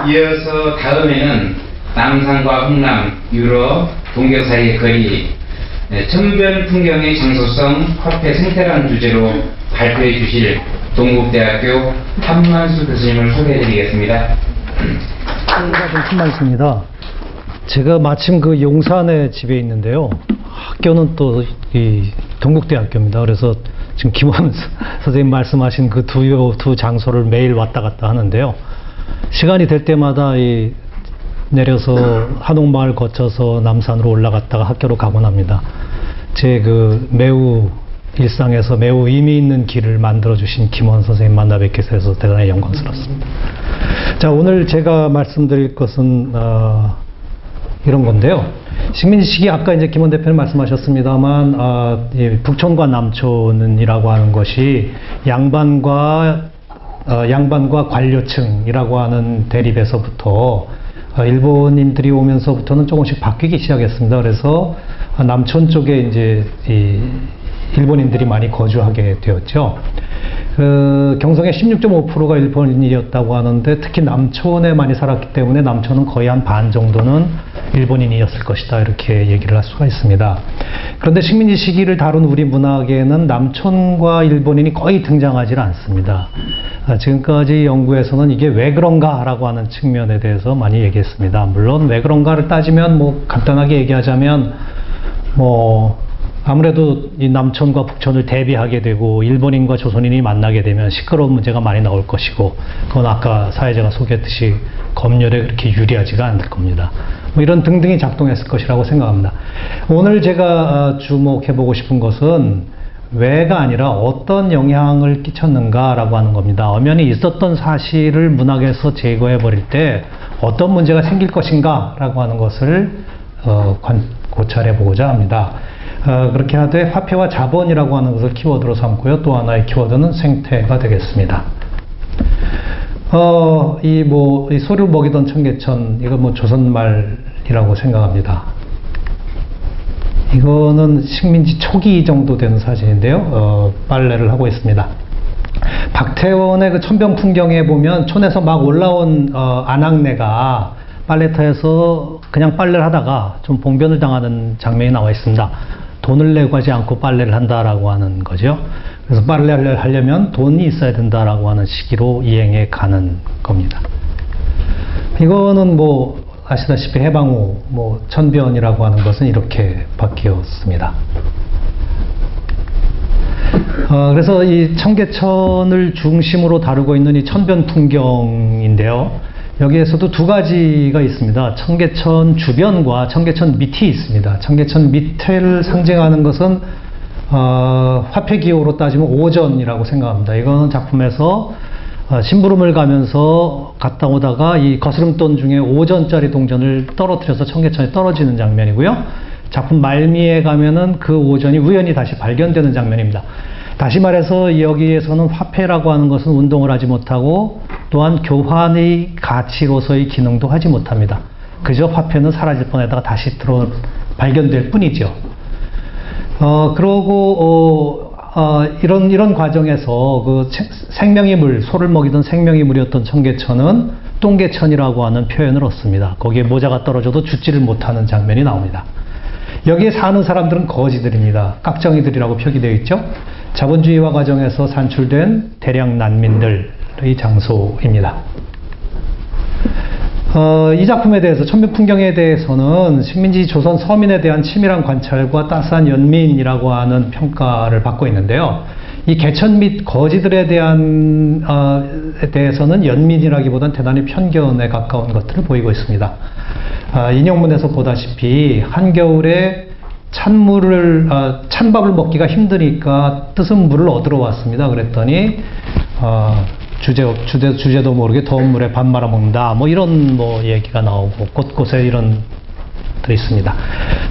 이어서 다음에는 남산과 홍남, 유럽, 동경 사이의 거리, 천변 풍경의 장소성, 화폐 생태라는 주제로 발표해 주실 동국대학교 한만수 교수님을 소개해 드리겠습니다. 한만수입니다. 제가 마침 그 용산에 집에 있는데요. 학교는 또 이 동국대학교입니다. 그래서 지금 김원 선생님 말씀하신 그 두 장소를 매일 왔다 갔다 하는데요. 시간이 될 때마다 내려서 한옥마을 거쳐서 남산으로 올라갔다가 학교로 가곤 합니다. 제 매우 일상에서 매우 의미 있는 길을 만들어주신 김원 선생님 만나 뵙게 돼서 대단히 영광스럽습니다. 자, 오늘 제가 말씀드릴 것은 이런 건데요. 식민지식이 아까 이제 김원 대표님 말씀하셨습니다만 북촌과 남촌이라고 하는 것이 양반과 관료층이라고 하는 대립에서부터 일본인들이 오면서부터는 조금씩 바뀌기 시작했습니다. 그래서 남촌 쪽에 이제 일본인들이 많이 거주하게 되었죠. 경성의 16.5%가 일본인이었다고 하는데 특히 남촌에 많이 살았기 때문에 남촌은 거의 한 반 정도는 일본인이었을 것이다, 이렇게 얘기를 할 수가 있습니다. 그런데 식민지 시기를 다룬 우리 문학에는 남촌과 일본인이 거의 등장하지 않습니다. 지금까지 연구에서는 이게 왜 그런가 라고 하는 측면에 대해서 많이 얘기했습니다. 물론 왜 그런가를 따지면 간단하게 얘기하자면 아무래도 이 남촌과 북촌을 대비하게 되고 일본인과 조선인이 만나게 되면 시끄러운 문제가 많이 나올 것이고, 그건 아까 사회자가 소개했듯이 검열에 그렇게 유리하지가 않을 겁니다. 이런 등등이 작동했을 것이라고 생각합니다. 오늘 제가 주목해보고 싶은 것은 왜가 아니라 어떤 영향을 끼쳤는가라고 하는 겁니다. 엄연히 있었던 사실을 문학에서 제거해버릴 때 어떤 문제가 생길 것인가 라고 하는 것을 고찰해보고자 합니다. 그렇게 하되 화폐와 자본이라고 하는 것을 키워드로 삼고요. 또 하나의 키워드는 생태가 되겠습니다. 이 소를 먹이던 청계천, 이거 조선말이라고 생각합니다. 이거는 식민지 초기 정도 되는 사진인데요. 빨래를 하고 있습니다. 박태원의 그 천변 풍경에 보면 촌에서 막 올라온 아낙네가 빨래터에서 그냥 빨래를 하다가 좀 봉변을 당하는 장면이 나와 있습니다. 돈을 내고 하지 않고 빨래를 한다라고 하는 거죠. 그래서 빨래를 하려면 돈이 있어야 된다라고 하는 시기로 이행해 가는 겁니다. 이거는 아시다시피 해방 후 천변이라고 하는 것은 이렇게 바뀌었습니다. 그래서 이 청계천을 중심으로 다루고 있는 이 천변 풍경인데요. 여기에서도 두 가지가 있습니다. 청계천 주변과 청계천 밑이 있습니다. 청계천 밑을 상징하는 것은 화폐 기호로 따지면 오전이라고 생각합니다. 이거는 작품에서 심부름을 가면서 갔다 오다가 이 거스름돈 중에 5전짜리 동전을 떨어뜨려서 청계천에 떨어지는 장면이고요. 작품 말미에 가면은 그 5전이 우연히 다시 발견되는 장면입니다. 다시 말해서 여기에서는 화폐라고 하는 것은 운동을 하지 못하고 또한 교환의 가치로서의 기능도 하지 못합니다. 그저 화폐는 사라질 뻔하다가 다시 발견될 뿐이죠. 그러고 이런 과정에서 그 생명의 물, 소를 먹이던 생명의 물이었던 청계천은 똥계천이라고 하는 표현을 얻습니다. 거기에 모자가 떨어져도 죽지를 못하는 장면이 나옵니다. 여기에 사는 사람들은 거지들입니다. 깍정이들이라고 표기되어 있죠. 자본주의화 과정에서 산출된 대량 난민들의 장소입니다. 이 작품에 대해서, 천변 풍경에 대해서는 식민지 조선 서민에 대한 치밀한 관찰과 따스한 연민이라고 하는 평가를 받고 있는데요. 이 개천 및 거지들에 대해서는 연민이라기보다는 대단히 편견에 가까운 것들을 보이고 있습니다. 인용문에서 보다시피 한겨울에 찬밥을 먹기가 힘드니까 뜨은 물을 얻으러 왔습니다. 그랬더니 주제도 모르게 더운 물에 밥 말아 먹는다, 이런 얘기가 나오고 곳곳에 이런 들어 있습니다.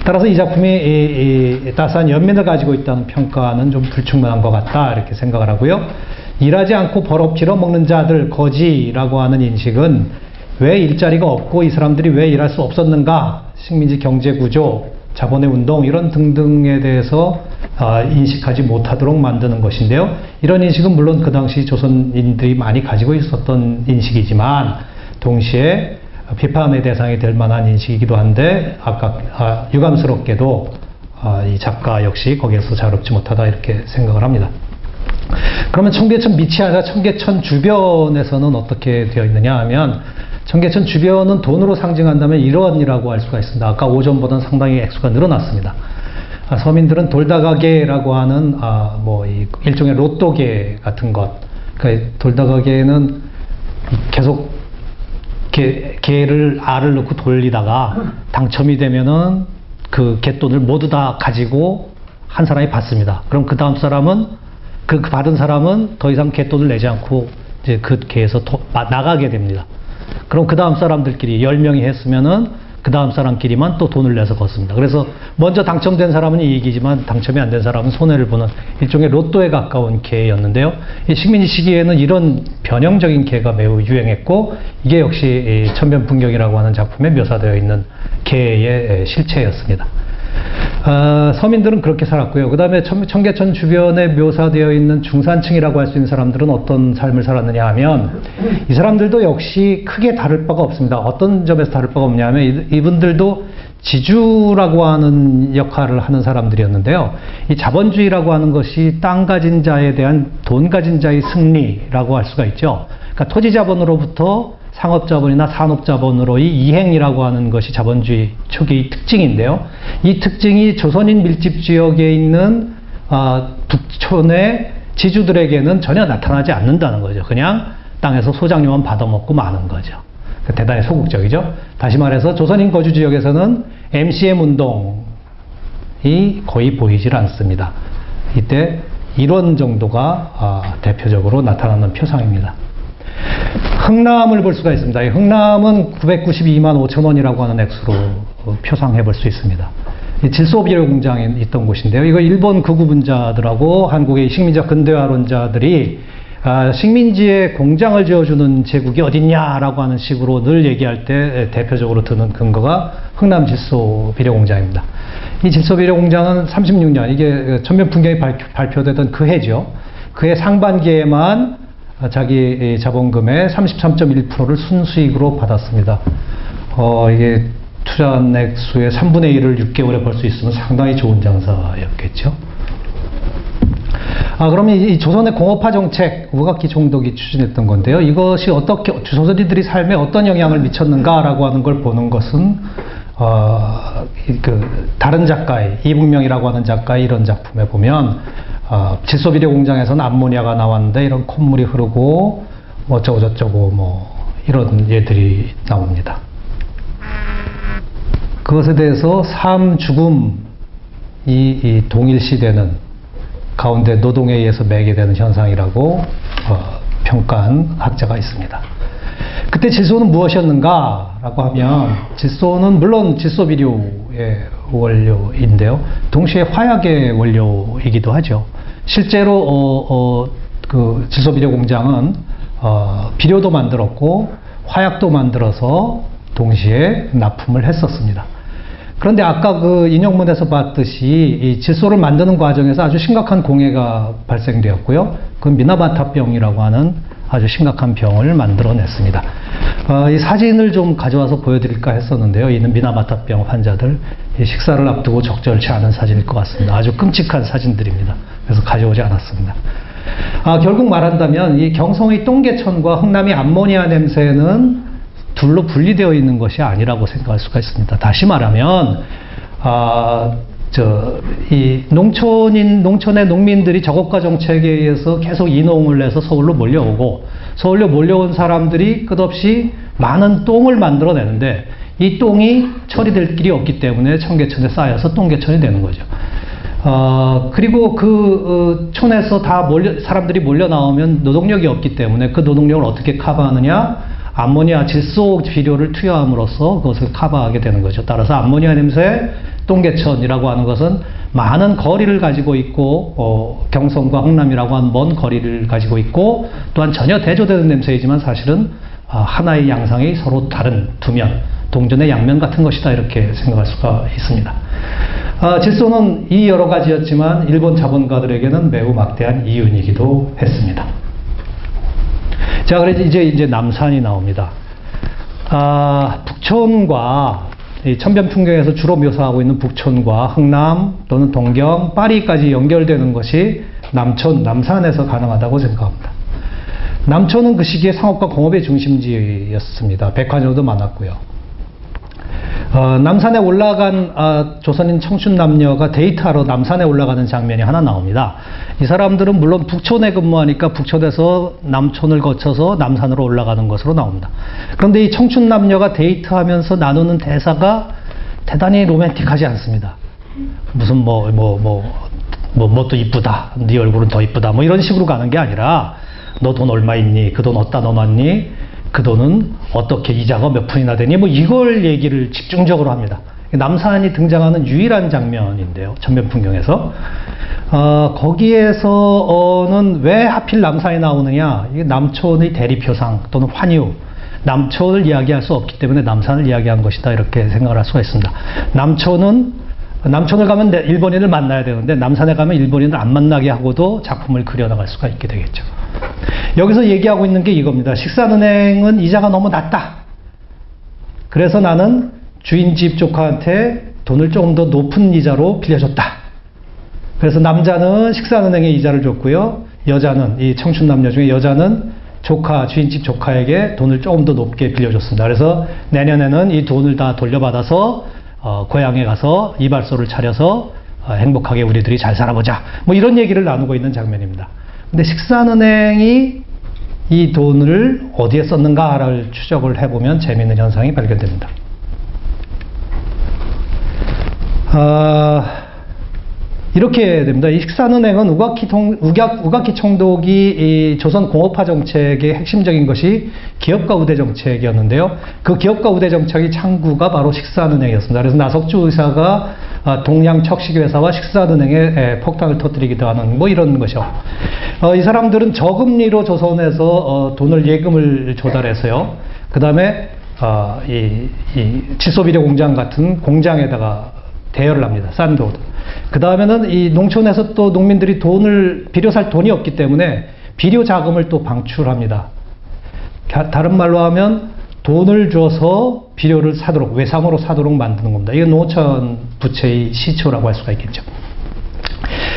따라서 이 작품이 이 따스한 연민을 가지고 있다는 평가는 좀 불충분한 것 같다, 이렇게 생각을 하고요. 일하지 않고 벌어 빌어먹는 자들, 거지라고 하는 인식은 왜 일자리가 없고 이 사람들이 왜 일할 수 없었는가, 식민지 경제구조, 자본의 운동, 이런 등등에 대해서 인식하지 못하도록 만드는 것인데요. 이런 인식은 물론 그 당시 조선인들이 많이 가지고 있었던 인식이지만 동시에 비판의 대상이 될 만한 인식이기도 한데 아까 유감스럽게도 이 작가 역시 거기에서 자유롭지 못하다 이렇게 생각을 합니다. 그러면 청계천 밑이 아니라 청계천 주변에서는 어떻게 되어 있느냐 하면 청계천 주변은 돈으로 상징한다면 1원이라고 할 수가 있습니다. 아까 오전보다는 상당히 액수가 늘어났습니다. 서민들은 돌다가게라고 하는 일종의 로또게 같은 것. 그러니까 돌다가게는 계속 개를 알을 넣고 돌리다가 당첨이 되면은 그 개돈을 모두 다 가지고 한 사람이 받습니다. 그럼 그 다음 사람은 그 받은 사람은 더 이상 개돈을 내지 않고 이제 그 개에서 나가게 됩니다. 그럼 그 다음 사람들끼리 10명이 했으면은 그 다음 사람끼리만 또 돈을 내서 걷습니다. 그래서 먼저 당첨된 사람은 이익이지만 당첨이 안 된 사람은 손해를 보는 일종의 로또에 가까운 개였는데요. 이 식민지 시기에는 이런 변형적인 개가 매우 유행했고 이게 역시 천변풍경이라고 하는 작품에 묘사되어 있는 개의 실체였습니다. 서민들은 그렇게 살았고요. 그 다음에 청계천 주변에 묘사되어 있는 중산층이라고 할 수 있는 사람들은 어떤 삶을 살았느냐 하면 이 사람들도 역시 크게 다를 바가 없습니다. 어떤 점에서 다를 바가 없냐 하면 이분들도 지주라고 하는 역할을 하는 사람들이었는데요. 이 자본주의라고 하는 것이 땅 가진 자에 대한 돈 가진 자의 승리라고 할 수가 있죠. 그러니까 토지 자본으로부터 상업자본이나 산업자본으로의 이행이라고 하는 것이 자본주의 초기의 특징인데요. 이 특징이 조선인 밀집 지역에 있는 북촌의 지주들에게는 전혀 나타나지 않는다는 거죠. 그냥 땅에서 소장료만 받아먹고 마는 거죠. 대단히 소극적이죠. 다시 말해서 조선인 거주 지역에서는 MCM 운동이 거의 보이질 않습니다. 이때 이런 정도가 대표적으로 나타나는 표상입니다. 흥남을 볼 수가 있습니다. 흥남은 992만 5천 원이라고 하는 액수로 표상해 볼 수 있습니다. 질소비료 공장에 있던 곳인데요. 이거 일본 극우분자들하고 한국의 식민지학 근대화론자들이 식민지에 공장을 지어주는 제국이 어딨냐라고 하는 식으로 늘 얘기할 때 대표적으로 드는 근거가 흥남 질소비료 공장입니다. 이 질소비료 공장은 36년, 이게 천변풍경이 발표되던 그 해죠. 그해 상반기에만 자기 자본금의 33.1%를 순수익으로 받았습니다. 이게 투자한 액수의 3분의 1을 6개월에 벌 수 있으면 상당히 좋은 장사였겠죠. 그러면 이 조선의 공업화 정책, 우각기 총독이 추진했던 건데요. 이것이 어떻게 조선인들이 삶에 어떤 영향을 미쳤는가라고 하는 걸 보는 것은 다른 작가의 이북명이라고 하는 작가의 이런 작품에 보면 질소비료 공장에서는 암모니아가 나왔는데 이런 콧물이 흐르고 어쩌고 저쩌고 이런 예들이 나옵니다. 그것에 대해서 삶, 죽음 이 동일시되는 가운데 노동에 의해서 매개되는 현상이라고 평가한 학자가 있습니다. 그때 질소는 무엇이었는가라고 하면 질소는 물론 질소비료의 원료인데요. 동시에 화약의 원료이기도 하죠. 실제로 그 질소비료 공장은 비료도 만들었고 화약도 만들어서 동시에 납품을 했었습니다. 그런데 아까 그 인용문에서 봤듯이 이 질소를 만드는 과정에서 아주 심각한 공해가 발생되었고요. 그건 미나마타병이라고 하는 아주 심각한 병을 만들어냈습니다. 이 사진을 좀 가져와서 보여드릴까 했었는데요. 이는 미나마타병 환자들 식사를 앞두고 적절치 않은 사진일 것 같습니다. 아주 끔찍한 사진들입니다. 그래서 가져오지 않았습니다. 결국 말한다면 이 경성의 똥개천과 흥남의 암모니아 냄새는 둘로 분리되어 있는 것이 아니라고 생각할 수가 있습니다. 다시 말하면 이 농촌의 농민들이 저고가 정책에 의해서 계속 이농을 해서 서울로 몰려오고 서울로 몰려온 사람들이 끝없이 많은 똥을 만들어내는데 이 똥이 처리될 길이 없기 때문에 청계천에 쌓여서 똥개천이 되는 거죠. 그리고 그 촌에서 사람들이 몰려 나오면 노동력이 없기 때문에 그 노동력을 어떻게 커버하느냐? 암모니아 질소 비료를 투여함으로써 그것을 커버하게 되는 거죠. 따라서 암모니아 냄새, 똥개천이라고 하는 것은 많은 거리를 가지고 있고 경성과 흥남이라고 하는 먼 거리를 가지고 있고 또한 전혀 대조되는 냄새이지만 사실은 하나의 양상이 서로 다른 두면, 동전의 양면 같은 것이다 이렇게 생각할 수가 있습니다. 질소는 이 여러 가지였지만 일본 자본가들에게는 매우 막대한 이윤이기도 했습니다. 자, 그래서 이제 남산이 나옵니다. 북촌과 이 천변 풍경에서 주로 묘사하고 있는 북촌과 흥남 또는 동경, 파리까지 연결되는 것이 남촌, 남산에서 가능하다고 생각합니다. 남촌은 그 시기에 상업과 공업의 중심지였습니다. 백화점도 많았고요. 남산에 올라간 조선인 청춘 남녀가 데이트하러 남산에 올라가는 장면이 하나 나옵니다. 이 사람들은 물론 북촌에 근무하니까 북촌에서 남촌을 거쳐서 남산으로 올라가는 것으로 나옵니다. 그런데 이 청춘 남녀가 데이트하면서 나누는 대사가 대단히 로맨틱하지 않습니다. 무슨 또 이쁘다, 네 얼굴은 더 이쁘다, 뭐 이런 식으로 가는 게 아니라 너 돈 얼마 있니? 그 돈 어디다 넣어놨니? 그 돈은 어떻게 이자가 몇 푼이나 되니? 뭐 이걸 얘기를 집중적으로 합니다. 남산이 등장하는 유일한 장면인데요. 천변풍경에서. 거기에서는 왜 하필 남산이 나오느냐? 이게 남촌의 대리표상 또는 환유. 남촌을 이야기할 수 없기 때문에 남산을 이야기한 것이다. 이렇게 생각을 할 수가 있습니다. 남촌을 가면 일본인을 만나야 되는데 남산에 가면 일본인을 안 만나게 하고도 작품을 그려나갈 수가 있게 되겠죠. 여기서 얘기하고 있는 게 이겁니다. 식산은행은 이자가 너무 낮다. 그래서 나는 주인집 조카한테 돈을 조금 더 높은 이자로 빌려줬다. 그래서 남자는 식산은행에 이자를 줬고요. 여자는, 이 청춘 남녀 중에 여자는 주인집 조카에게 돈을 조금 더 높게 빌려줬습니다. 그래서 내년에는 이 돈을 다 돌려받아서 고향에 가서 이발소를 차려서 행복하게 우리들이 잘 살아보자. 뭐 이런 얘기를 나누고 있는 장면입니다. 근데 식산은행이 이 돈을 어디에 썼는가를 추적을 해보면 재미있는 현상이 발견됩니다. 이렇게 됩니다. 이 식산은행은 우각기 총독이 이 조선 공업화 정책의 핵심적인 것이 기업가 우대 정책이었는데요. 그 기업가 우대 정책의 창구가 바로 식산은행이었습니다. 그래서 나석주 의사가 동양척식회사와 식산은행에 폭탄을 터뜨리기도 하는 뭐 이런 것이요. 이 사람들은 저금리로 조선에서 돈을 예금을 조달해서요. 그 다음에 이 칠소비료 공장 같은 공장에다가 대여를 합니다. 싼 돈. 그 다음에는 이 농촌에서 또 농민들이 비료 살 돈이 없기 때문에 비료 자금을 또 방출합니다. 다른 말로 하면 돈을 줘서 비료를 사도록, 외상으로 사도록 만드는 겁니다. 이건 농어촌 부채의 시초라고 할 수가 있겠죠.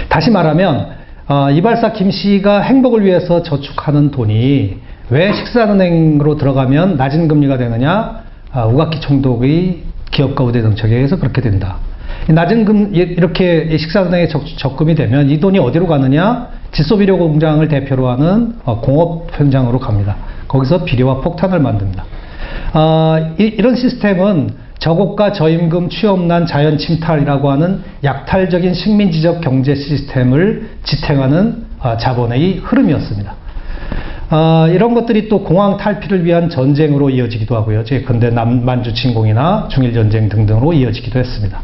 다시 말하면 이발사 김씨가 행복을 위해서 저축하는 돈이 왜 식산은행으로 들어가면 낮은 금리가 되느냐? 우각기 총독의 기업가 우대 정책에 의해서 그렇게 된다. 이렇게 식산은행에 적금이 되면 이 돈이 어디로 가느냐? 질소비료 공장을 대표로 하는 공업 현장으로 갑니다. 거기서 비료와 폭탄을 만듭니다. 이런 시스템은 저고가 저임금 취업난 자연 침탈이라고 하는 약탈적인 식민지적 경제 시스템을 지탱하는 자본의 흐름이었습니다. 이런 것들이 또 공황 탈피를 위한 전쟁으로 이어지기도 하고요. 근대 남만주 침공이나 중일전쟁 등등으로 이어지기도 했습니다.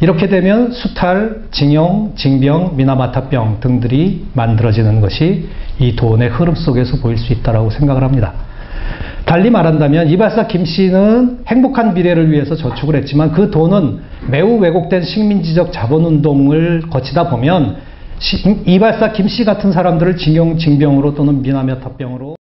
이렇게 되면 수탈, 징용, 징병, 미나마타병 등들이 만들어지는 것이 이 돈의 흐름 속에서 보일 수 있다고 생각을 합니다. 달리 말한다면 이발사 김씨는 행복한 미래를 위해서 저축을 했지만 그 돈은 매우 왜곡된 식민지적 자본운동을 거치다 보면 이발사 김씨 같은 사람들을 징용, 징병으로 또는 미나마타병으로